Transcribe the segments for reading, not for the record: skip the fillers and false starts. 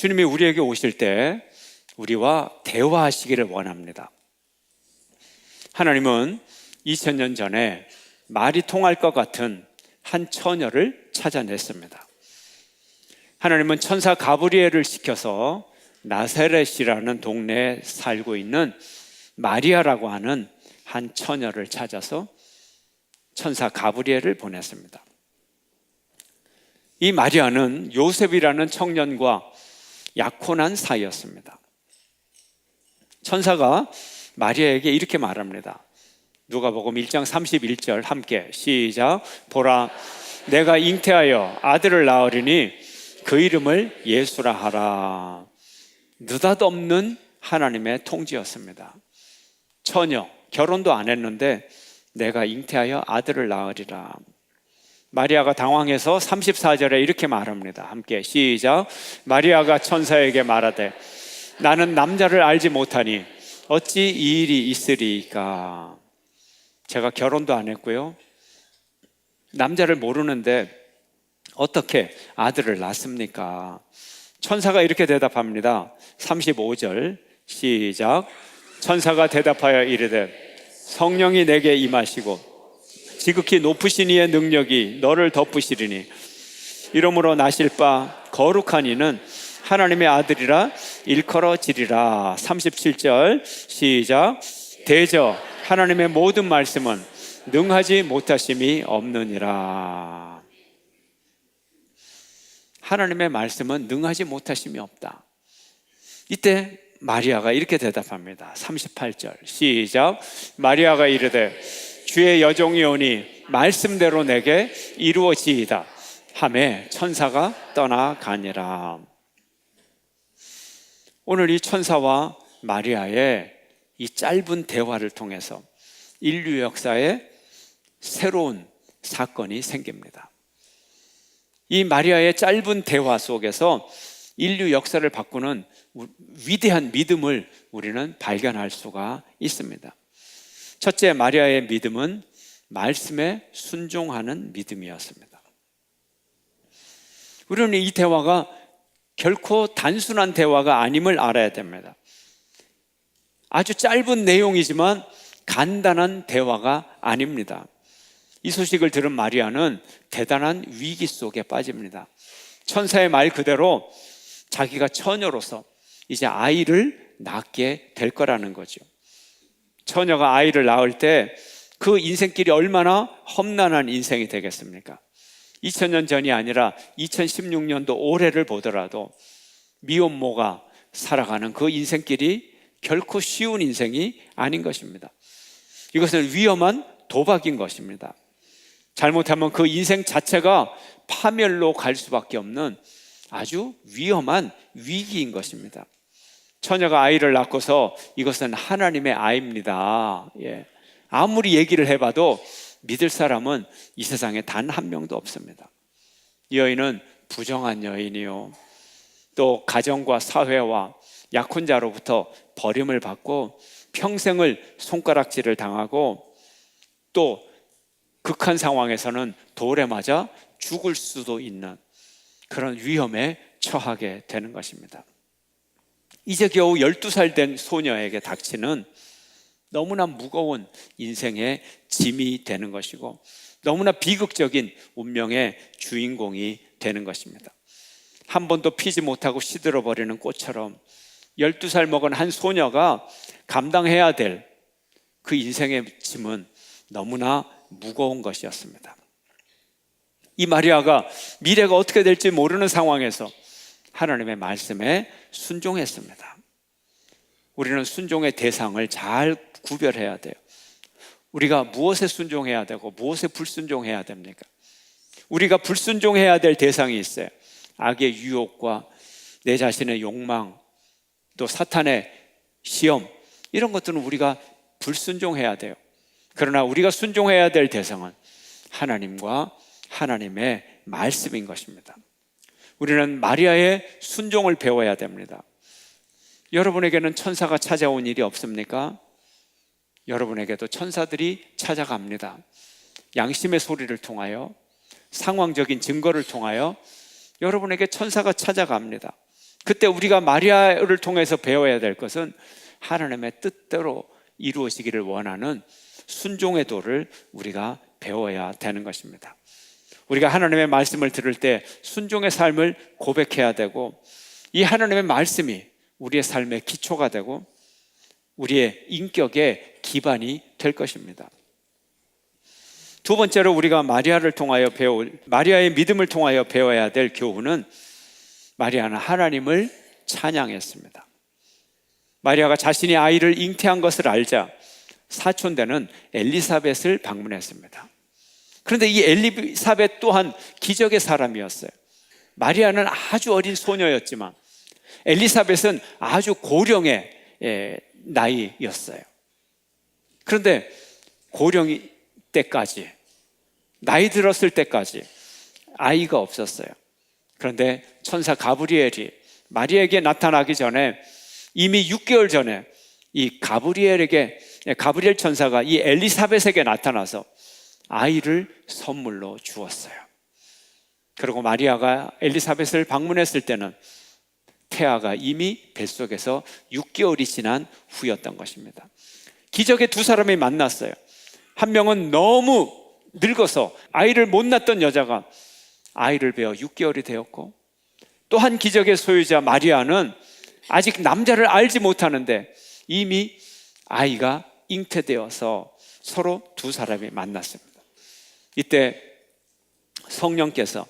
주님이 우리에게 오실 때 우리와 대화하시기를 원합니다. 하나님은 2000년 전에 말이 통할 것 같은 한 처녀를 찾아냈습니다. 하나님은 천사 가브리엘을 시켜서 나사렛이라는 동네에 살고 있는 마리아라고 하는 한 처녀를 찾아서 천사 가브리엘을 보냈습니다. 이 마리아는 요셉이라는 청년과 약혼한 사이였습니다. 천사가 마리아에게 이렇게 말합니다. 누가복음 1장 31절 함께 시작. 보라, 내가 잉태하여 아들을 낳으리니 그 이름을 예수라 하라. 느닷없는 하나님의 통지였습니다. 처녀, 결혼도 안 했는데 내가 잉태하여 아들을 낳으리라. 마리아가 당황해서 34절에 이렇게 말합니다. 함께 시작. 마리아가 천사에게 말하되 나는 남자를 알지 못하니 어찌 이 일이 있으리이까. 제가 결혼도 안 했고요, 남자를 모르는데 어떻게 아들을 낳습니까? 천사가 이렇게 대답합니다. 35절 시작. 천사가 대답하여 이르되 성령이 내게 임하시고 지극히 높으신 이의 능력이 너를 덮으시리니 이러므로 나실 바 거룩한 이는 하나님의 아들이라 일컬어지리라. 37절 시작. 대저 하나님의 모든 말씀은 능하지 못하심이 없느니라. 하나님의 말씀은 능하지 못하심이 없다. 이때 마리아가 이렇게 대답합니다. 38절 시작. 마리아가 이르되 주의 여종이 오니 말씀대로 내게 이루어지이다 하매 천사가 떠나가니라. 오늘 이 천사와 마리아의 이 짧은 대화를 통해서 인류 역사에 새로운 사건이 생깁니다. 이 마리아의 짧은 대화 속에서 인류 역사를 바꾸는 위대한 믿음을 우리는 발견할 수가 있습니다. 첫째, 마리아의 믿음은 말씀에 순종하는 믿음이었습니다. 우리는 이 대화가 결코 단순한 대화가 아님을 알아야 됩니다. 아주 짧은 내용이지만 간단한 대화가 아닙니다. 이 소식을 들은 마리아는 대단한 위기 속에 빠집니다. 천사의 말 그대로 자기가 처녀로서 이제 아이를 낳게 될 거라는 거죠. 처녀가 아이를 낳을 때 그 인생길이 얼마나 험난한 인생이 되겠습니까? 2000년 전이 아니라 2016년도 올해를 보더라도 미혼모가 살아가는 그 인생길이 결코 쉬운 인생이 아닌 것입니다. 이것은 위험한 도박인 것입니다. 잘못하면 그 인생 자체가 파멸로 갈 수밖에 없는 아주 위험한 위기인 것입니다. 처녀가 아이를 낳고서 이것은 하나님의 아이입니다. 아무리 얘기를 해봐도 믿을 사람은 이 세상에 단 한 명도 없습니다. 이 여인은 부정한 여인이요, 또 가정과 사회와 약혼자로부터 버림을 받고 평생을 손가락질을 당하고 또 극한 상황에서는 돌에 맞아 죽을 수도 있는 그런 위험에 처하게 되는 것입니다. 이제 겨우 12살 된 소녀에게 닥치는 너무나 무거운 인생의 짐이 되는 것이고 너무나 비극적인 운명의 주인공이 되는 것입니다. 한 번도 피지 못하고 시들어버리는 꽃처럼 12살 먹은 한 소녀가 감당해야 될 그 인생의 짐은 너무나 무거운 것이었습니다. 이 마리아가 미래가 어떻게 될지 모르는 상황에서 하나님의 말씀에 순종했습니다. 우리는 순종의 대상을 잘 구별해야 돼요. 우리가 무엇에 순종해야 되고 무엇에 불순종해야 됩니까? 우리가 불순종해야 될 대상이 있어요. 악의 유혹과 내 자신의 욕망, 또 사탄의 시험, 이런 것들은 우리가 불순종해야 돼요. 그러나 우리가 순종해야 될 대상은 하나님과 하나님의 말씀인 것입니다. 우리는 마리아의 순종을 배워야 됩니다. 여러분에게는 천사가 찾아온 일이 없습니까? 여러분에게도 천사들이 찾아갑니다. 양심의 소리를 통하여, 상황적인 증거를 통하여 여러분에게 천사가 찾아갑니다. 그때 우리가 마리아를 통해서 배워야 될 것은 하나님의 뜻대로 이루어지기를 원하는 순종의 도를 우리가 배워야 되는 것입니다. 우리가 하나님의 말씀을 들을 때 순종의 삶을 고백해야 되고, 이 하나님의 말씀이 우리의 삶의 기초가 되고 우리의 인격의 기반이 될 것입니다. 두 번째로 우리가 마리아의 믿음을 통하여 배워야 될 교훈은, 마리아는 하나님을 찬양했습니다. 마리아가 자신이 아이를 잉태한 것을 알자 사촌되는 엘리사벳을 방문했습니다. 그런데 이 엘리사벳 또한 기적의 사람이었어요. 마리아는 아주 어린 소녀였지만 엘리사벳은 아주 고령의 나이였어요. 그런데 고령 때까지, 나이 들었을 때까지 아이가 없었어요. 그런데 천사 가브리엘이 마리아에게 나타나기 전에 이미 6개월 전에 이 가브리엘 천사가 이 엘리사벳에게 나타나서 아이를 선물로 주었어요. 그리고 마리아가 엘리사벳을 방문했을 때는 태아가 이미 뱃속에서 6개월이 지난 후였던 것입니다. 기적의 두 사람이 만났어요. 한 명은 너무 늙어서 아이를 못 낳던 여자가 아이를 베어 6개월이 되었고, 또 한 기적의 소유자 마리아는 아직 남자를 알지 못하는데 이미 아이가 잉태되어서 서로 두 사람이 만났습니다. 이때 성령께서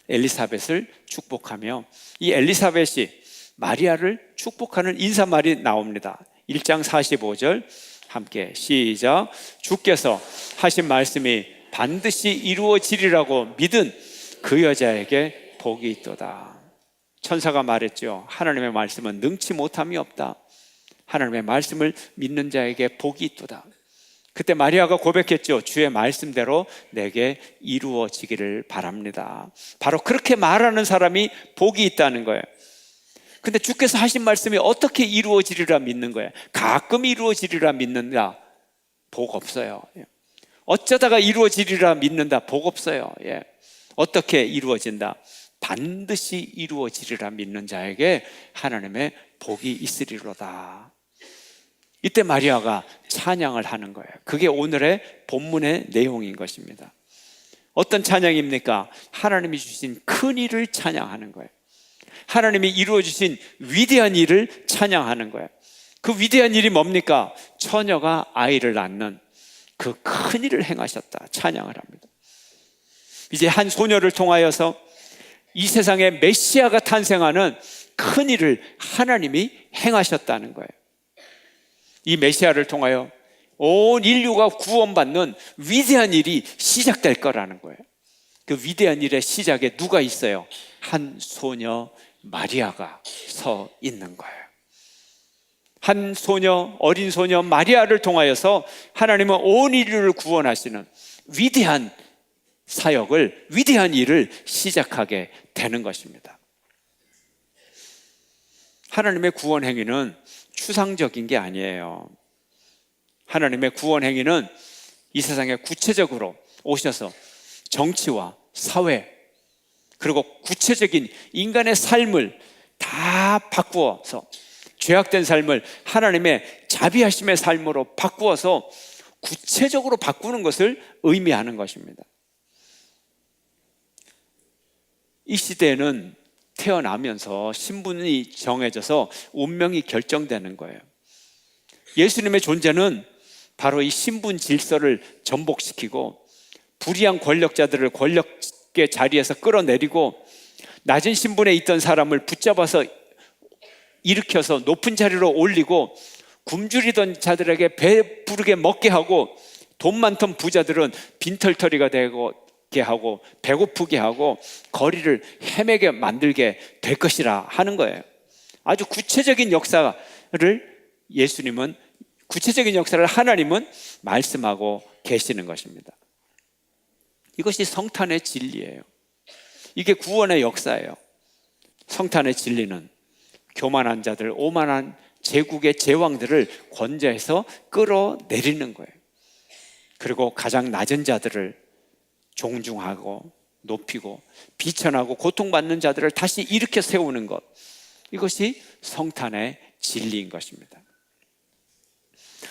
엘리사벳을 축복하며 이 엘리사벳이 마리아를 축복하는 인사말이 나옵니다. 1장 45절 함께 시작. 주께서 하신 말씀이 반드시 이루어지리라고 믿은 그 여자에게 복이 있도다. 천사가 말했죠. 하나님의 말씀은 능치 못함이 없다. 하나님의 말씀을 믿는 자에게 복이 있도다. 그때 마리아가 고백했죠. 주의 말씀대로 내게 이루어지기를 바랍니다. 바로 그렇게 말하는 사람이 복이 있다는 거예요. 근데 주께서 하신 말씀이 어떻게 이루어지리라 믿는 거예요? 가끔 이루어지리라 믿는다, 복 없어요. 어쩌다가 이루어지리라 믿는다, 복 없어요. 어떻게 이루어진다? 반드시 이루어지리라 믿는 자에게 하나님의 복이 있으리로다. 이때 마리아가 찬양을 하는 거예요. 그게 오늘의 본문의 내용인 것입니다. 어떤 찬양입니까? 하나님이 주신 큰 일을 찬양하는 거예요. 하나님이 이루어주신 위대한 일을 찬양하는 거예요. 그 위대한 일이 뭡니까? 처녀가 아이를 낳는 그 큰 일을 행하셨다, 찬양을 합니다. 이제 한 소녀를 통하여서 이 세상에 메시아가 탄생하는 큰 일을 하나님이 행하셨다는 거예요. 이 메시아를 통하여 온 인류가 구원받는 위대한 일이 시작될 거라는 거예요. 그 위대한 일의 시작에 누가 있어요? 한 소녀 마리아가 서 있는 거예요. 한 소녀, 어린 소녀 마리아를 통하여서 하나님은 온 인류를 구원하시는 위대한 사역을, 위대한 일을 시작하게 되는 것입니다. 하나님의 구원 행위는 추상적인 게 아니에요. 하나님의 구원 행위는 이 세상에 구체적으로 오셔서 정치와 사회, 그리고 구체적인 인간의 삶을 다 바꾸어서, 죄악된 삶을 하나님의 자비하심의 삶으로 바꾸어서 구체적으로 바꾸는 것을 의미하는 것입니다. 이 시대에는 태어나면서 신분이 정해져서 운명이 결정되는 거예요. 예수님의 존재는 바로 이 신분 질서를 전복시키고 불의한 권력자들을 권력의 자리에서 끌어내리고 낮은 신분에 있던 사람을 붙잡아서 일으켜서 높은 자리로 올리고 굶주리던 자들에게 배부르게 먹게 하고 돈 많던 부자들은 빈털터리가 되게 하고 배고프게 하고 거리를 헤매게 만들게 될 것이라 하는 거예요. 아주 구체적인 역사를 하나님은 말씀하고 계시는 것입니다. 이것이 성탄의 진리예요. 이게 구원의 역사예요. 성탄의 진리는 교만한 자들, 오만한 제국의 제왕들을 권좌해서 끌어내리는 거예요. 그리고 가장 낮은 자들을 존중하고 높이고 비천하고 고통받는 자들을 다시 일으켜 세우는 것, 이것이 성탄의 진리인 것입니다.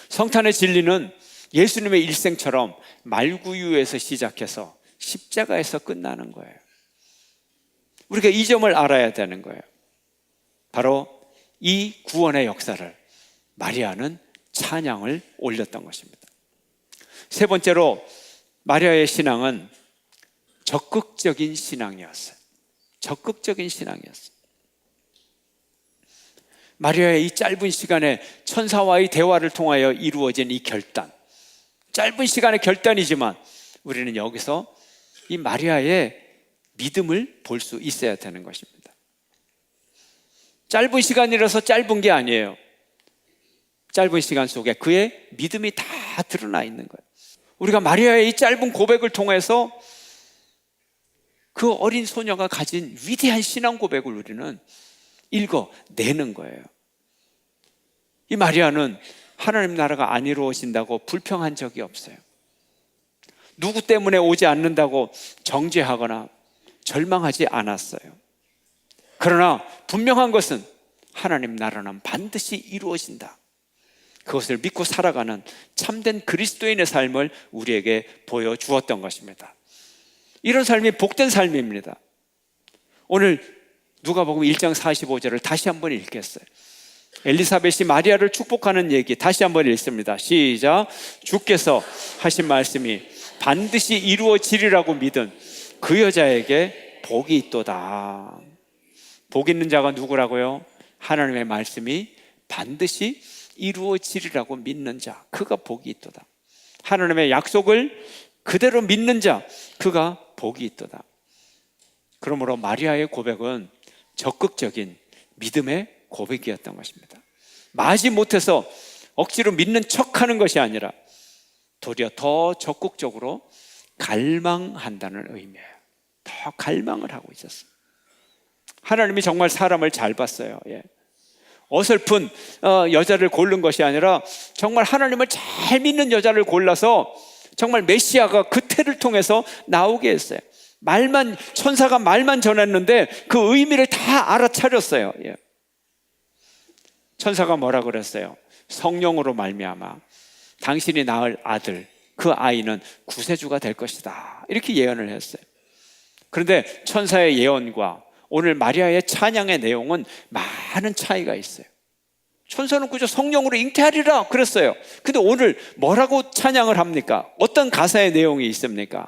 성탄의 진리는 예수님의 일생처럼 말구유에서 시작해서 십자가에서 끝나는 거예요. 우리가 이 점을 알아야 되는 거예요. 바로 이 구원의 역사를 마리아는 찬양을 올렸던 것입니다. 세 번째로 마리아의 신앙은 적극적인 신앙이었어요. 적극적인 신앙이었어요. 마리아의 이 짧은 시간에 천사와의 대화를 통하여 이루어진 이 결단, 짧은 시간의 결단이지만 우리는 여기서 이 마리아의 믿음을 볼 수 있어야 되는 것입니다. 짧은 시간이라서 짧은 게 아니에요. 짧은 시간 속에 그의 믿음이 다 드러나 있는 거예요. 우리가 마리아의 이 짧은 고백을 통해서 그 어린 소녀가 가진 위대한 신앙 고백을 우리는 읽어내는 거예요. 이 마리아는 하나님 나라가 안 이루어진다고 불평한 적이 없어요. 누구 때문에 오지 않는다고 정죄하거나 절망하지 않았어요. 그러나 분명한 것은 하나님 나라는 반드시 이루어진다. 그것을 믿고 살아가는 참된 그리스도인의 삶을 우리에게 보여주었던 것입니다. 이런 삶이 복된 삶입니다. 오늘 누가복음 1장 45절을 다시 한번 읽겠어요. 엘리사벳이 마리아를 축복하는 얘기 다시 한번 읽습니다. 시작. 주께서 하신 말씀이 반드시 이루어지리라고 믿은 그 여자에게 복이 있도다. 복 있는 자가 누구라고요? 하나님의 말씀이 반드시 이루어지리라고 믿는 자, 그가 복이 있도다. 하나님의 약속을 그대로 믿는 자, 그가 복이 있도다. 그러므로 마리아의 고백은 적극적인 믿음의 고백이었던 것입니다. 마지 못해서 억지로 믿는 척하는 것이 아니라 도리어 더 적극적으로 갈망한다는 의미예요. 더 갈망을 하고 있었어요. 하나님이 정말 사람을 잘 봤어요. 어설픈 여자를 고른 것이 아니라 정말 하나님을 잘 믿는 여자를 골라서 정말 메시아가 그 태를 통해서 나오게 했어요. 천사가 말만 전했는데 그 의미를 다 알아차렸어요. 천사가 뭐라 그랬어요? 성령으로 말미암아 당신이 낳을 아들, 그 아이는 구세주가 될 것이다, 이렇게 예언을 했어요. 그런데 천사의 예언과 오늘 마리아의 찬양의 내용은 많은 차이가 있어요. 천사는 그저 성령으로 잉태하리라 그랬어요. 근데 오늘 뭐라고 찬양을 합니까? 어떤 가사의 내용이 있습니까?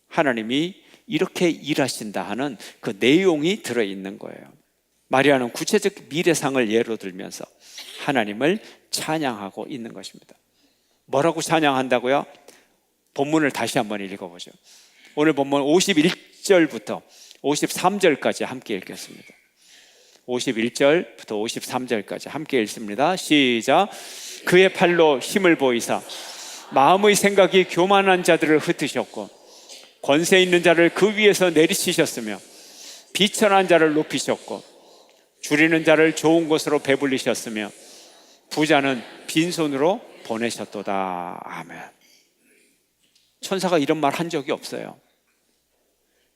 하나님이 이렇게 일하신다 하는 그 내용이 들어있는 거예요. 마리아는 구체적 미래상을 예로 들면서 하나님을 찬양하고 있는 것입니다. 뭐라고 찬양한다고요? 본문을 다시 한번 읽어보죠. 오늘 본문 51절부터 53절까지 함께 읽겠습니다. 51절부터 53절까지 함께 읽습니다. 시작. 그의 팔로 힘을 보이사 마음의 생각이 교만한 자들을 흩으셨고 권세 있는 자를 그 위에서 내리치셨으며 비천한 자를 높이셨고 줄이는 자를 좋은 곳으로 배불리셨으며 부자는 빈손으로 보내셨도다. 아멘. 천사가 이런 말 한 적이 없어요.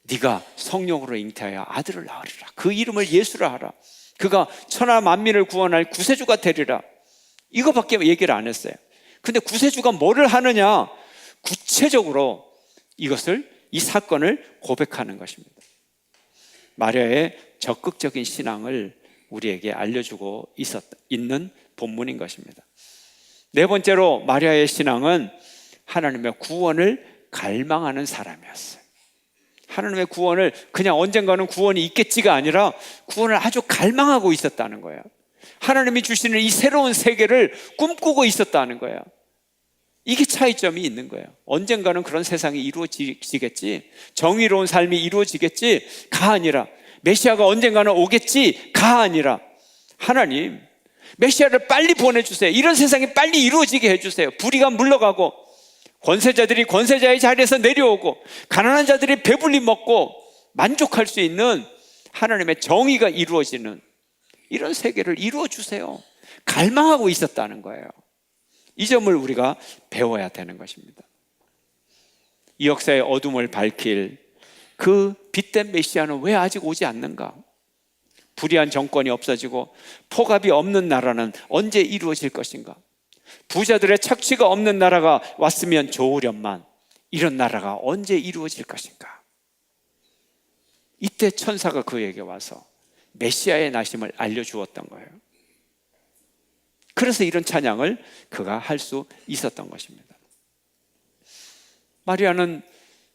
네가 성령으로 잉태하여 아들을 낳으리라. 그 이름을 예수라 하라. 그가 천하 만민을 구원할 구세주가 되리라. 이거밖에 얘기를 안 했어요. 근데 구세주가 뭐를 하느냐? 구체적으로 이 사건을 고백하는 것입니다. 마리아의 적극적인 신앙을 우리에게 알려주고 있는 본문인 것입니다. 네 번째로 마리아의 신앙은 하나님의 구원을 갈망하는 사람이었어요. 하나님의 구원을 그냥 언젠가는 구원이 있겠지가 아니라 구원을 아주 갈망하고 있었다는 거예요. 하나님이 주시는 이 새로운 세계를 꿈꾸고 있었다는 거예요. 이게 차이점이 있는 거예요. 언젠가는 그런 세상이 이루어지겠지, 정의로운 삶이 이루어지겠지가 아니라, 메시아가 언젠가는 오겠지가 아니라, 하나님 메시아를 빨리 보내주세요. 이런 세상이 빨리 이루어지게 해주세요. 불의가 물러가고 권세자들이 권세자의 자리에서 내려오고 가난한 자들이 배불리 먹고 만족할 수 있는 하나님의 정의가 이루어지는 이런 세계를 이루어주세요. 갈망하고 있었다는 거예요. 이 점을 우리가 배워야 되는 것입니다. 이 역사의 어둠을 밝힐 그 빛된 메시아는 왜 아직 오지 않는가? 불의한 정권이 없어지고 폭압이 없는 나라는 언제 이루어질 것인가? 부자들의 착취가 없는 나라가 왔으면 좋으련만 이런 나라가 언제 이루어질 것인가? 이때 천사가 그에게 와서 메시아의 나심을 알려주었던 거예요. 그래서 이런 찬양을 그가 할 수 있었던 것입니다. 마리아는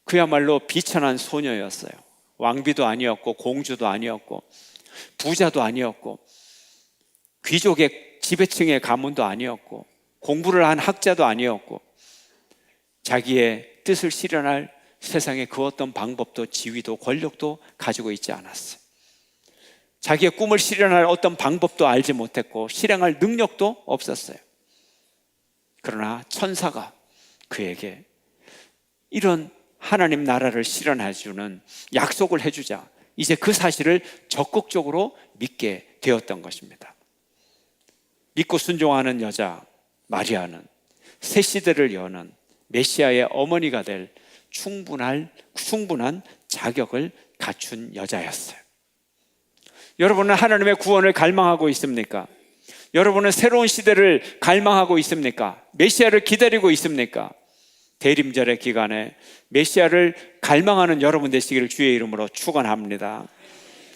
그야말로 비천한 소녀였어요. 왕비도 아니었고 공주도 아니었고 부자도 아니었고 귀족의 지배층의 가문도 아니었고 공부를 한 학자도 아니었고 자기의 뜻을 실현할 세상의 그 어떤 방법도 지위도 권력도 가지고 있지 않았어요. 자기의 꿈을 실현할 어떤 방법도 알지 못했고 실행할 능력도 없었어요. 그러나 천사가 그에게 이런 하나님 나라를 실현해 주는 약속을 해주자 이제 그 사실을 적극적으로 믿게 되었던 것입니다. 믿고 순종하는 여자 마리아는 새 시대를 여는 메시아의 어머니가 될 충분한 자격을 갖춘 여자였어요. 여러분은 하나님의 구원을 갈망하고 있습니까? 여러분은 새로운 시대를 갈망하고 있습니까? 메시아를 기다리고 있습니까? 대림절의 기간에 메시아를 갈망하는 여러분 되시기를 주의 이름으로 축원합니다.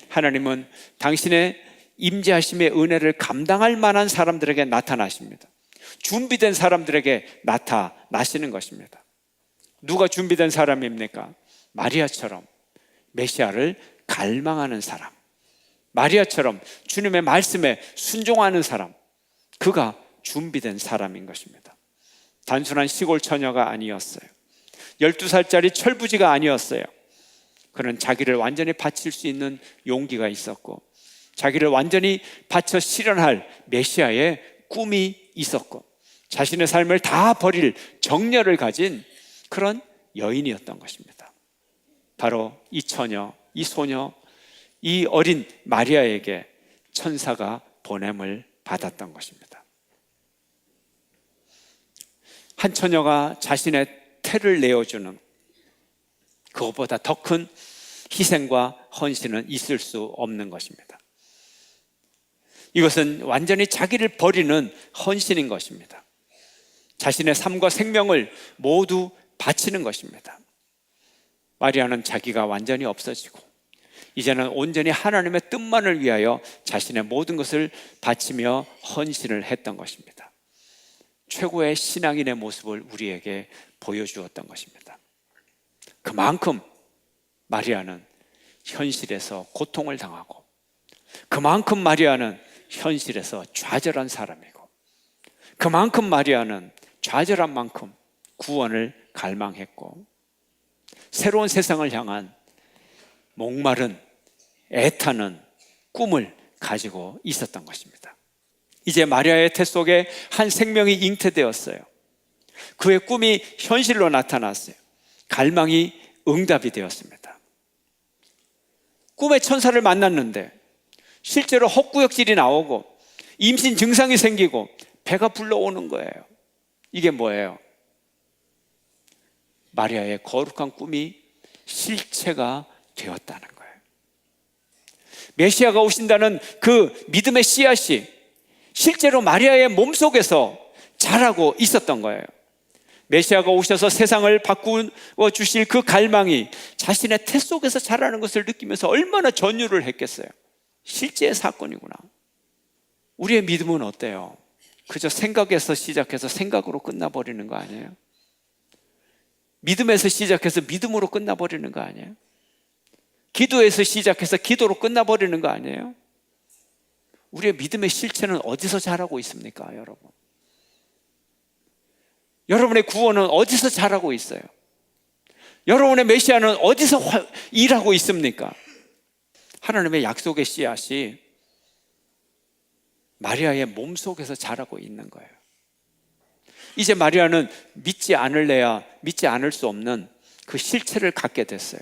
하나님은 당신의 임재하심의 은혜를 감당할 만한 사람들에게 나타나십니다. 준비된 사람들에게 나타나시는 것입니다. 누가 준비된 사람입니까? 마리아처럼 메시아를 갈망하는 사람, 마리아처럼 주님의 말씀에 순종하는 사람, 그가 준비된 사람인 것입니다. 단순한 시골 처녀가 아니었어요. 12살짜리 철부지가 아니었어요. 그는 자기를 완전히 바칠 수 있는 용기가 있었고 자기를 완전히 바쳐 실현할 메시아의 꿈이 있었고 자신의 삶을 다 버릴 정열을 가진 그런 여인이었던 것입니다. 바로 이 처녀, 이 소녀, 이 어린 마리아에게 천사가 보냄을 받았던 것입니다. 한 처녀가 자신의 태를 내어주는 그것보다 더 큰 희생과 헌신은 있을 수 없는 것입니다. 이것은 완전히 자기를 버리는 헌신인 것입니다. 자신의 삶과 생명을 모두 바치는 것입니다. 마리아는 자기가 완전히 없어지고 이제는 온전히 하나님의 뜻만을 위하여 자신의 모든 것을 바치며 헌신을 했던 것입니다. 최고의 신앙인의 모습을 우리에게 보여주었던 것입니다. 그만큼 마리아는 현실에서 고통을 당하고 그만큼 마리아는 현실에서 좌절한 사람이고 그만큼 마리아는 좌절한 만큼 구원을 갈망했고 새로운 세상을 향한 목마른 애타는 꿈을 가지고 있었던 것입니다. 이제 마리아의 태 속에 한 생명이 잉태되었어요. 그의 꿈이 현실로 나타났어요. 갈망이 응답이 되었습니다. 꿈의 천사를 만났는데 실제로 헛구역질이 나오고 임신 증상이 생기고 배가 불러오는 거예요. 이게 뭐예요? 마리아의 거룩한 꿈이 실체가 되었다는 거예요. 메시아가 오신다는 그 믿음의 씨앗이 실제로 마리아의 몸속에서 자라고 있었던 거예요. 메시아가 오셔서 세상을 바꾸어 주실 그 갈망이 자신의 태 속에서 자라는 것을 느끼면서 얼마나 전율을 했겠어요. 실제의 사건이구나. 우리의 믿음은 어때요? 그저 생각에서 시작해서 생각으로 끝나버리는 거 아니에요? 믿음에서 시작해서 믿음으로 끝나버리는 거 아니에요? 기도에서 시작해서 기도로 끝나버리는 거 아니에요? 우리의 믿음의 실체는 어디서 자라고 있습니까, 여러분? 여러분의 구원은 어디서 자라고 있어요? 여러분의 메시아는 어디서 일하고 있습니까? 하나님의 약속의 씨앗이 마리아의 몸속에서 자라고 있는 거예요. 이제 마리아는 믿지 않을래야 믿지 않을 수 없는 그 실체를 갖게 됐어요.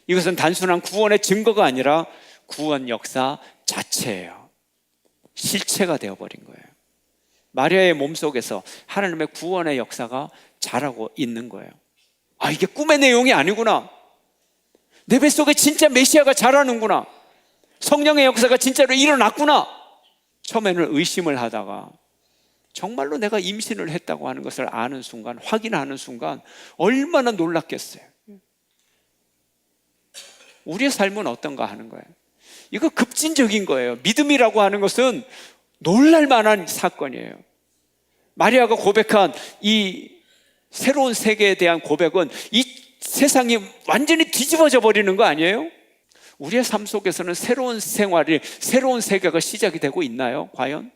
이것은 단순한 구원의 증거가 아니라 구원 역사 자체예요. 실체가 되어버린 거예요. 마리아의 몸속에서 하나님의 구원의 역사가 자라고 있는 거예요. 아, 이게 꿈의 내용이 아니구나. 내 뱃속에 진짜 메시아가 자라는구나. 성령의 역사가 진짜로 일어났구나. 처음에는 의심을 하다가 정말로 내가 임신을 했다고 하는 것을 아는 순간, 확인하는 순간 얼마나 놀랐겠어요. 우리의 삶은 어떤가 하는 거예요. 이거 급진적인 거예요. 믿음이라고 하는 것은 놀랄 만한 사건이에요. 마리아가 고백한 이 새로운 세계에 대한 고백은 이 세상이 완전히 뒤집어져 버리는 거 아니에요? 우리의 삶 속에서는 새로운 생활이, 새로운 세계가 시작이 되고 있나요? 과연?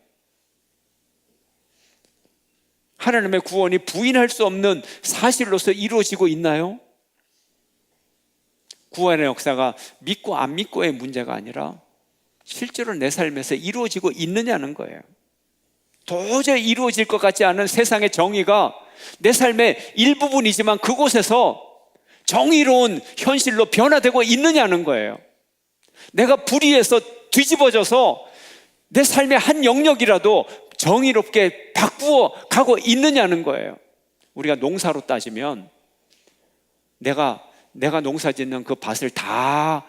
하나님의 구원이 부인할 수 없는 사실로서 이루어지고 있나요? 구원의 역사가 믿고 안 믿고의 문제가 아니라 실제로 내 삶에서 이루어지고 있느냐는 거예요. 도저히 이루어질 것 같지 않은 세상의 정의가 내 삶의 일부분이지만 그곳에서 정의로운 현실로 변화되고 있느냐는 거예요. 내가 불의해서 뒤집어져서 내 삶의 한 영역이라도 정의롭게 바꾸어 가고 있느냐는 거예요. 우리가 농사로 따지면 내가 농사 짓는 그 밭을 다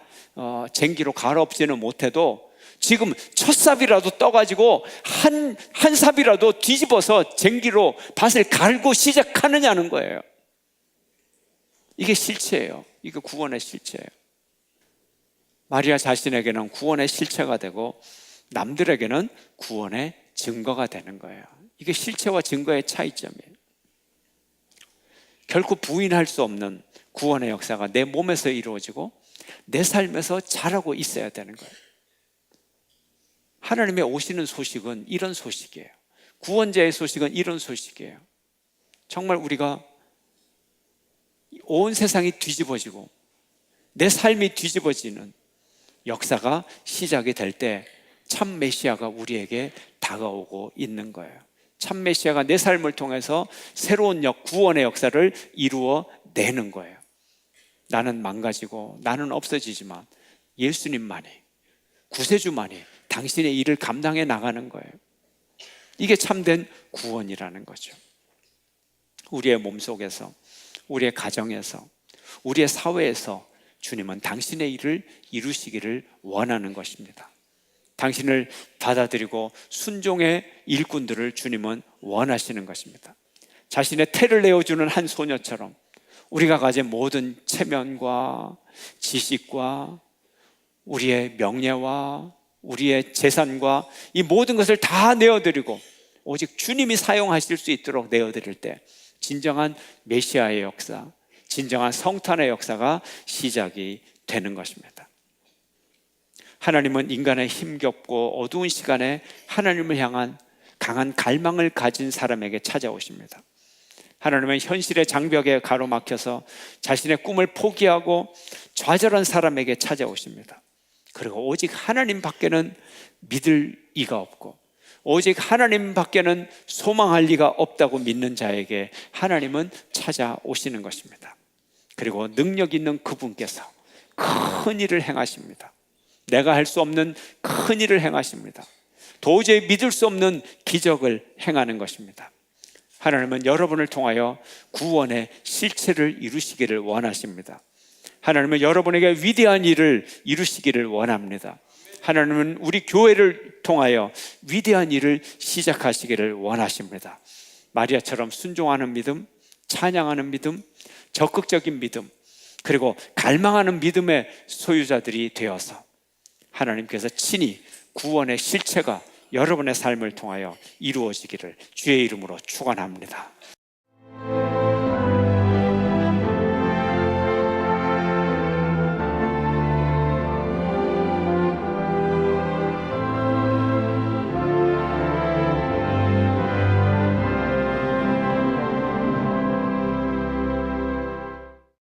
쟁기로 갈아엎지는 못해도 지금 첫 삽이라도 떠가지고 한 삽이라도 뒤집어서 쟁기로 밭을 갈고 시작하느냐는 거예요. 이게 실체예요. 이게 구원의 실체예요. 마리아 자신에게는 구원의 실체가 되고 남들에게는 구원의 증거가 되는 거예요. 이게 실체와 증거의 차이점이에요. 결코 부인할 수 없는 구원의 역사가 내 몸에서 이루어지고 내 삶에서 자라고 있어야 되는 거예요. 하나님의 오시는 소식은 이런 소식이에요. 구원자의 소식은 이런 소식이에요. 정말 우리가 온 세상이 뒤집어지고 내 삶이 뒤집어지는 역사가 시작이 될 때 참 메시아가 우리에게 다가오고 있는 거예요. 참 메시아가 내 삶을 통해서 새로운 구원의 역사를 이루어 내는 거예요. 나는 망가지고 나는 없어지지만 예수님만이, 구세주만이 당신의 일을 감당해 나가는 거예요. 이게 참된 구원이라는 거죠. 우리의 몸속에서, 우리의 가정에서, 우리의 사회에서 주님은 당신의 일을 이루시기를 원하는 것입니다. 당신을 받아들이고 순종의 일꾼들을 주님은 원하시는 것입니다. 자신의 태를 내어주는 한 소녀처럼 우리가 가진 모든 체면과 지식과 우리의 명예와 우리의 재산과 이 모든 것을 다 내어드리고 오직 주님이 사용하실 수 있도록 내어드릴 때 진정한 메시아의 역사, 진정한 성탄의 역사가 시작이 되는 것입니다. 하나님은 인간의 힘겹고 어두운 시간에 하나님을 향한 강한 갈망을 가진 사람에게 찾아오십니다. 하나님은 현실의 장벽에 가로막혀서 자신의 꿈을 포기하고 좌절한 사람에게 찾아오십니다. 그리고 오직 하나님 밖에는 믿을 이가 없고 오직 하나님 밖에는 소망할 리가 없다고 믿는 자에게 하나님은 찾아오시는 것입니다. 그리고 능력 있는 그분께서 큰 일을 행하십니다. 내가 할 수 없는 큰 일을 행하십니다. 도저히 믿을 수 없는 기적을 행하는 것입니다. 하나님은 여러분을 통하여 구원의 실체를 이루시기를 원하십니다. 하나님은 여러분에게 위대한 일을 이루시기를 원합니다. 하나님은 우리 교회를 통하여 위대한 일을 시작하시기를 원하십니다. 마리아처럼 순종하는 믿음, 찬양하는 믿음, 적극적인 믿음, 그리고 갈망하는 믿음의 소유자들이 되어서 하나님께서 친히 구원의 실체가 여러분의 삶을 통하여 이루어지기를 주의 이름으로 축원합니다.